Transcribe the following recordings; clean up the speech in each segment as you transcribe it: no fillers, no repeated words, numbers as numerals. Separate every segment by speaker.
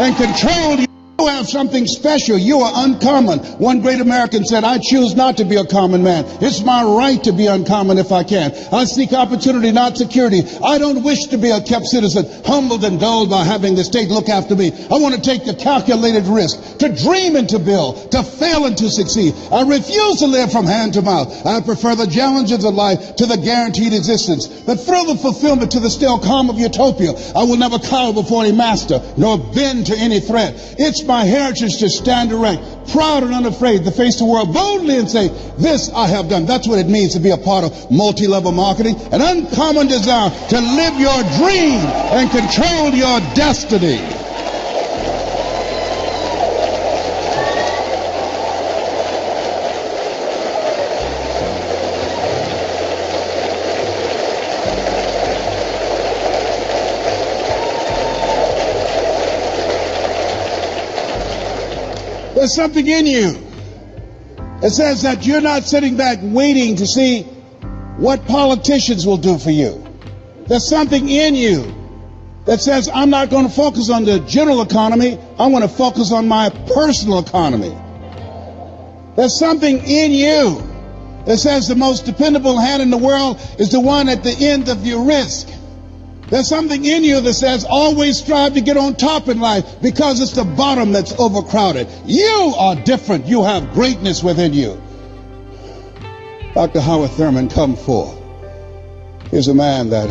Speaker 1: and control you. You have something special. You are uncommon. One great American said, I choose not to be a common man. It's my right to be uncommon if I can. I seek opportunity, not security. I don't wish to be a kept citizen, humbled and dulled by having the state look after me. I want to take the calculated risk, to dream and to build, to fail and to succeed. I refuse to live from hand to mouth. I prefer the challenges of life to the guaranteed existence, the thrill of fulfillment to the still calm of utopia. I will never cower before any master, nor bend to any threat. It's my heritage to stand erect, proud and unafraid, to face the world boldly and say, this I have done. That's what it means to be a part of multi-level marketing, an uncommon desire to live your dream and control your destiny. There's something in you. It says that you're not sitting back waiting to see what politicians will do for you. There's something in you that says, I'm not going to focus on the general economy. I want to focus on my personal economy. There's something in you that says the most dependable hand in the world is the one at the end of your risk. There's something in you that says always strive to get on top in life because it's the bottom that's overcrowded. You are different. You have greatness within you. Dr. Howard Thurman, come forth. Here's a man that,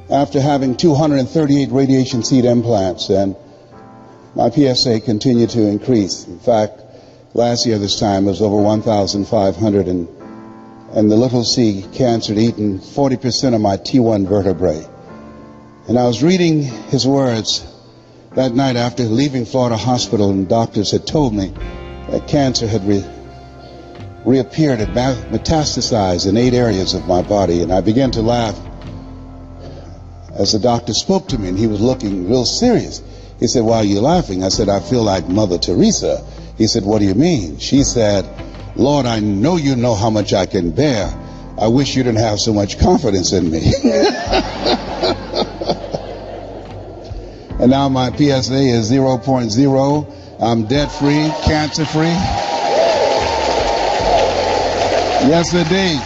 Speaker 1: after having 238 radiation seed implants, and my PSA continued to increase. In fact, last year this time it was over 1,500, and the little C cancer had eaten 40% of my T1 vertebrae. And I was reading his words that night after leaving Florida Hospital, and doctors had told me that cancer had reappeared, had metastasized in 8 areas of my body. And I began to laugh as the doctor spoke to me, and he was looking real serious. He said, why are you laughing? I said, I feel like Mother Teresa. He said, what do you mean? She said, Lord, I know you know how much I can bear. I wish you didn't have so much confidence in me. And now my PSA is 0.0. I'm debt-free, cancer-free. Yes, indeed.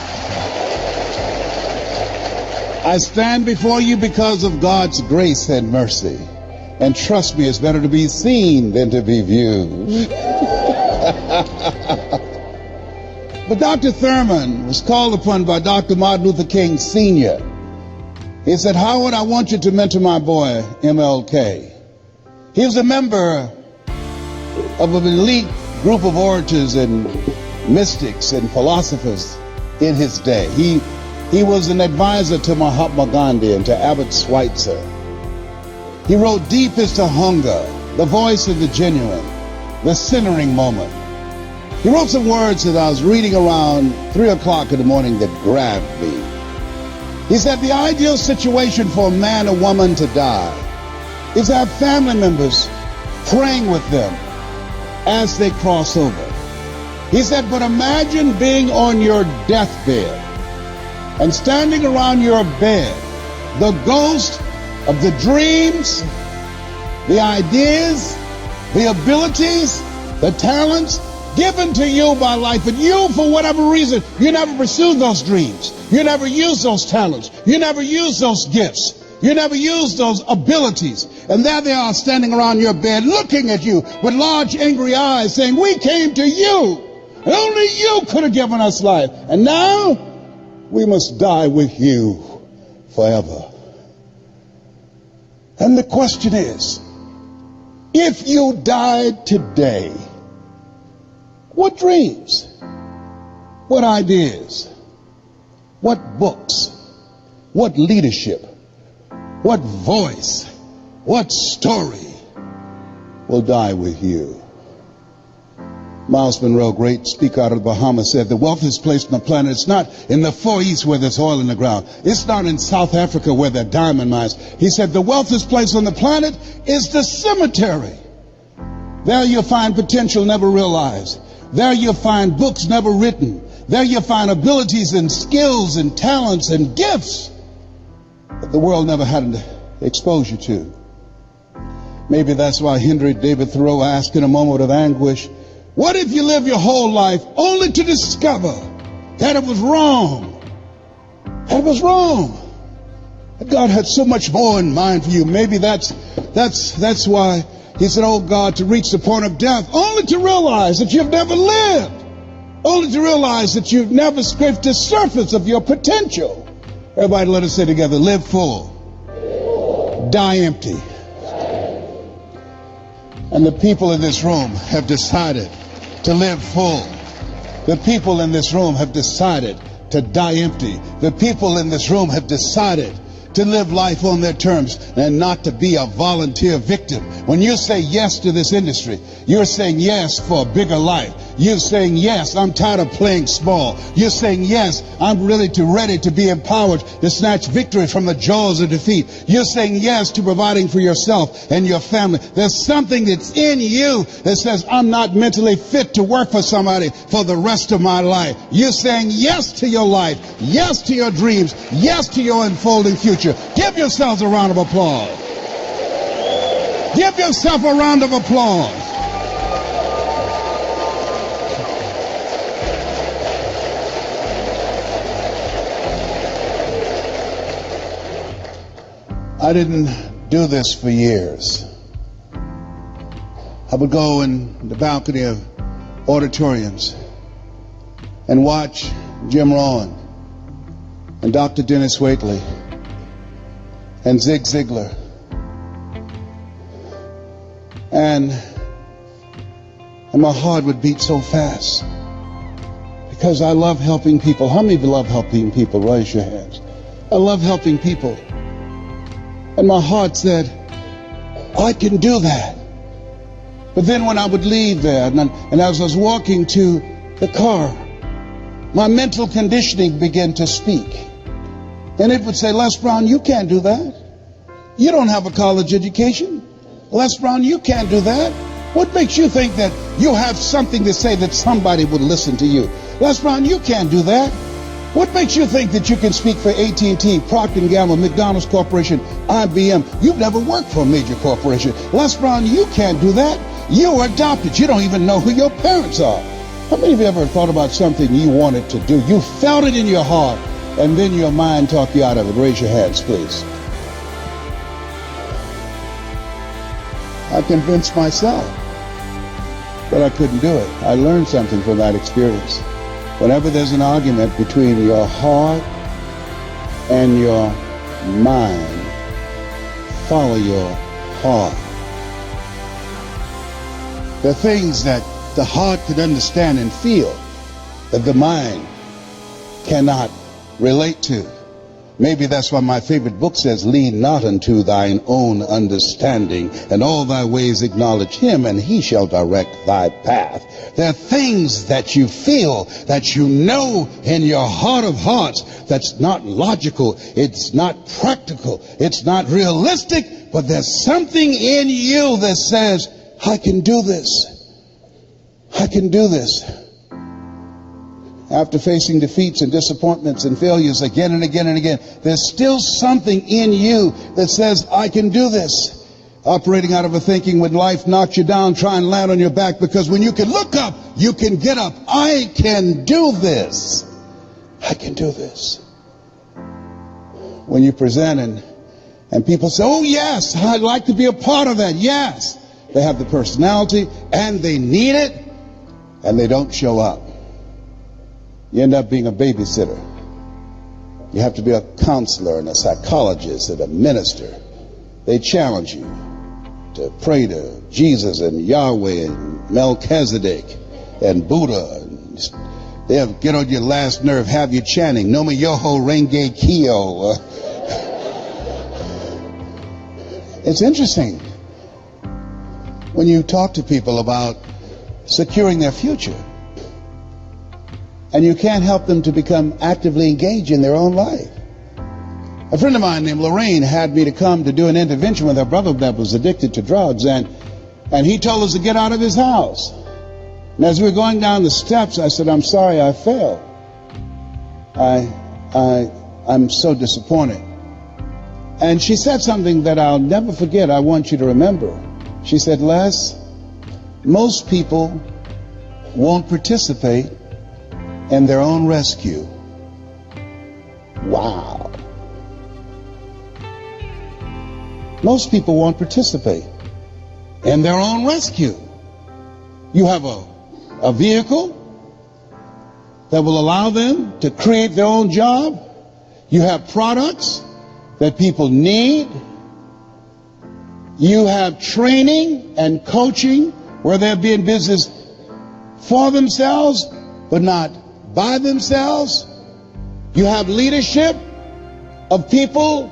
Speaker 1: I stand before you because of God's grace and mercy. And trust me, it's better to be seen than to be viewed. But Dr. Thurman was called upon by Dr. Martin Luther King Sr. He said, Howard, I want you to mentor my boy, MLK. He was a member of an elite group of orators and mystics and philosophers in his day. He was an advisor to Mahatma Gandhi and to Abbott Schweitzer. He wrote Deep is the Hunger, The Voice of the Genuine, The Centering Moment. He wrote some words that I was reading around 3 o'clock in the morning that grabbed me. He said the ideal situation for a man or woman to die is to have family members praying with them as they cross over. He said, but imagine being on your deathbed and standing around your bed, the ghost of the dreams, the ideas, the abilities, the talents given to you by life, and you, for whatever reason, you never pursued those dreams. You never used those talents. You never used those gifts. You never used those abilities. And there they are standing around your bed looking at you with large angry eyes saying, we came to you. And only you could have given us life. And now we must die with you forever. And the question is, if you died today, what dreams, what ideas, what books, what leadership, what voice, what story will die with you? Miles Monroe, great speaker out of the Bahamas, said the wealthiest place on the planet, it's not in the Far East where there's oil in the ground. It's not in South Africa where there are diamond mines. He said the wealthiest place on the planet is the cemetery. There you'll find potential never realized. There you'll find books never written. There you'll find abilities and skills and talents and gifts that the world never had exposure to. Maybe that's why Henry David Thoreau asked in a moment of anguish, what if you live your whole life only to discover that it was wrong? That it was wrong. That God had so much more in mind for you. Maybe that's why he said, oh God, to reach the point of death, only to realize that you've never lived. Only to realize that you've never scraped the surface of your potential. Everybody let us say together, live full, die empty. And the people in this room have decided to live full. The people in this room have decided to die empty. The people in this room have decided to live life on their terms and not to be a volunteer victim. When you say yes to this industry, you're saying yes for a bigger life. You're saying yes, I'm tired of playing small. You're saying yes, I'm ready to be empowered to snatch victory from the jaws of defeat. You're saying yes to providing for yourself and your family. There's something that's in you that says, I'm not mentally fit to work for somebody for the rest of my life. You're saying yes to your life, yes to your dreams, yes to your unfolding future. Give yourselves a round of applause. Give yourself a round of applause. I didn't do this for years. I would go in the balcony of auditoriums and watch Jim Rohn and Dr. Dennis Waitley and Zig Ziglar. And my heart would beat so fast because I love helping people. How many of you love helping people? Raise your hands. I love helping people. And my heart said, I can do that. But then when I would leave there, and as I was walking to the car, my mental conditioning began to speak. And it would say, Les Brown, you can't do that. You don't have a college education. Les Brown, you can't do that. What makes you think that you have something to say that somebody would listen to you? Les Brown, you can't do that. What makes you think that you can speak for AT&T, Procter & Gamble, McDonald's Corporation, IBM? You've never worked for a major corporation. Les Brown, you can't do that. You were adopted. You don't even know who your parents are. How many of you ever thought about something you wanted to do? You felt it in your heart, and then your mind talked you out of it. Raise your hands, please. I convinced myself that I couldn't do it. I learned something from that experience. Whenever there's an argument between your heart and your mind, follow your heart. The things that the heart can understand and feel that the mind cannot relate to. Maybe that's why my favorite book says, lean not unto thine own understanding, and all thy ways acknowledge him, and he shall direct thy path. There are things that you feel, that you know in your heart of hearts, that's not logical, it's not practical, it's not realistic, but there's something in you that says, I can do this. I can do this. After facing defeats and disappointments and failures again and again and again, there's still something in you that says, I can do this. Operating out of a thinking when life knocks you down, try and land on your back, because when you can look up, you can get up. I can do this. I can do this. When you present and people say, oh yes, I'd like to be a part of that. Yes. They have the personality and they need it, and they don't show up. You end up being a babysitter. You have to be a counselor and a psychologist and a minister. They challenge you to pray to Jesus and Yahweh and Melchizedek and Buddha. They'll get on your last nerve, have you chanting, Nome Yoho Renge Kyo. It's interesting when you talk to people about securing their future, and you can't help them to become actively engaged in their own life. A friend of mine named Lorraine had me to come to do an intervention with her brother that was addicted to drugs, and he told us to get out of his house. And as we were going down the steps, I said, I'm sorry I failed. I'm so disappointed. And she said something that I'll never forget. I want you to remember. She said, Les, most people won't participate in their own rescue. Wow. Most people won't participate in their own rescue. You have a vehicle that will allow them to create their own job. You have products that people need. You have training and coaching where they'll be in business for themselves, but not by themselves. You have leadership of people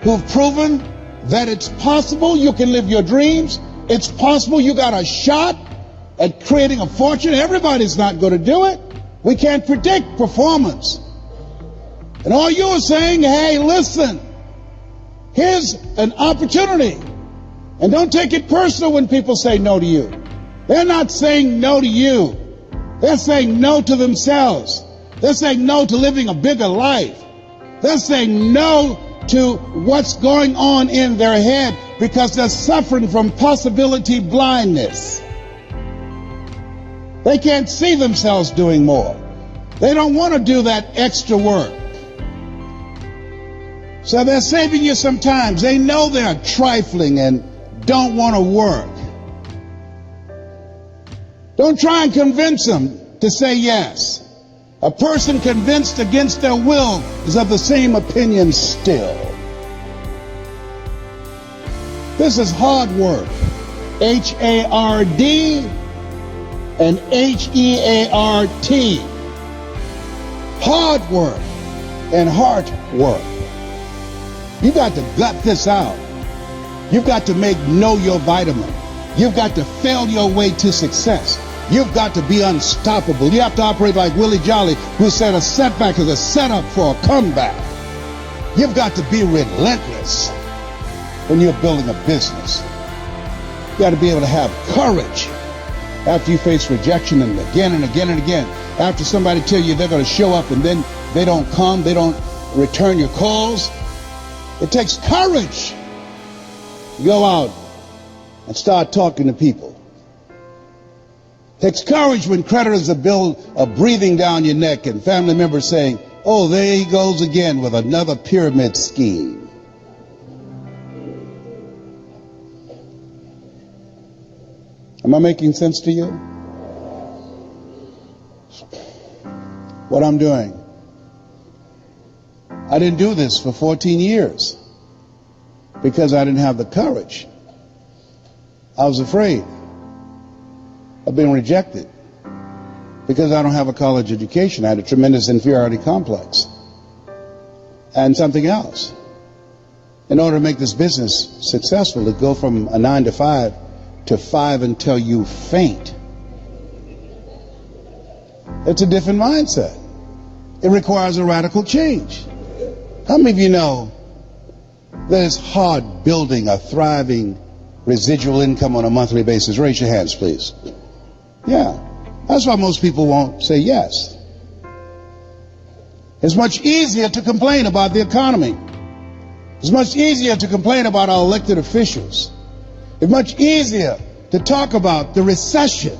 Speaker 1: who've proven that it's possible you can live your dreams. It's possible you got a shot at creating a fortune. Everybody's not going to do it. We can't predict performance. And all you are saying, hey, listen, here's an opportunity. And don't take it personal when people say no to you. They're not saying no to you. They're saying no to themselves. They're saying no to living a bigger life. They're saying no to what's going on in their head because they're suffering from possibility blindness. They can't see themselves doing more. They don't want to do that extra work. So they're saving you some time. They know they're trifling and don't want to work. Don't try and convince them to say yes. A person convinced against their will is of the same opinion still. This is hard work. H-A-R-D and H-E-A-R-T. Hard work and heart work. You got to gut this out. You've got to know your vitamin. You've got to fail your way to success. You've got to be unstoppable. You have to operate like Willie Jolly, who said a setback is a setup for a comeback. You've got to be relentless when you're building a business. You got to be able to have courage after you face rejection and again and again and again. After somebody tell you they're going to show up and then they don't come, they don't return your calls. It takes courage to go out and start talking to people. It takes courage when creditors are breathing down your neck and family members saying, oh, there he goes again with another pyramid scheme. Am I making sense to you? What I'm doing. I didn't do this for 14 years because I didn't have the courage. I was afraid of being rejected because I don't have a college education. I had a tremendous inferiority complex. And something else. In order to make this business successful, to go from a 9 to 5 to 5 until you faint, it's a different mindset. It requires a radical change. How many of you know that it's hard building a thriving residual income on a monthly basis? Raise your hands, please. Yeah, that's why most people won't say yes. It's much easier to complain about the economy. It's much easier to complain about our elected officials. It's much easier to talk about the recession.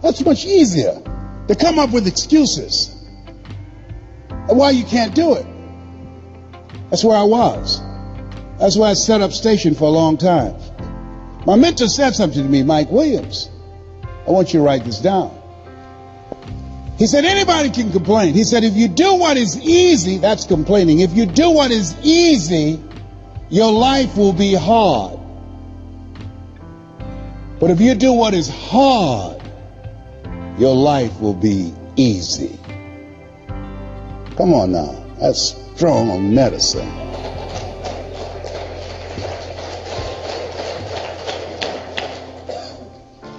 Speaker 1: That's much easier to come up with excuses and why you can't do it. That's where I was. That's where I set up station for a long time. My mentor said something to me, Mike Williams. I want you to write this down. He said, anybody can complain. He said, if you do what is easy, that's complaining. If you do what is easy, your life will be hard. But if you do what is hard, your life will be easy. Come on now. That's strong medicine.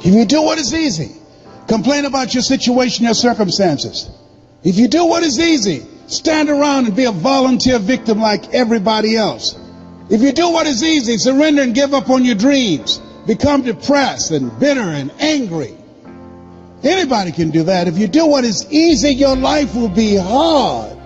Speaker 1: If you do what is easy, complain about your situation, your circumstances. If you do what is easy, stand around and be a volunteer victim like everybody else. If you do what is easy, surrender and give up on your dreams. Become depressed and bitter and angry. Anybody can do that. If you do what is easy, your life will be hard.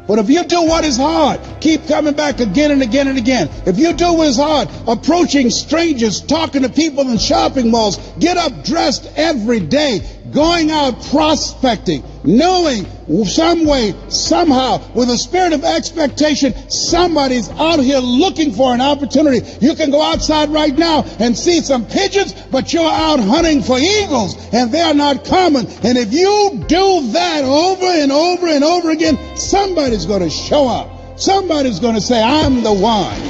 Speaker 1: But if you do what is hard, keep coming back again and again and again. If you do what is hard, approaching strangers, talking to people in shopping malls, get up dressed every day, going out prospecting, knowing some way, somehow, with a spirit of expectation, somebody's out here looking for an opportunity. You can go outside right now and see some pigeons, but you're out hunting for eagles, and they're not common. And if you do that over and over and over again, somebody's going to show up. Somebody's going to say, I'm the one.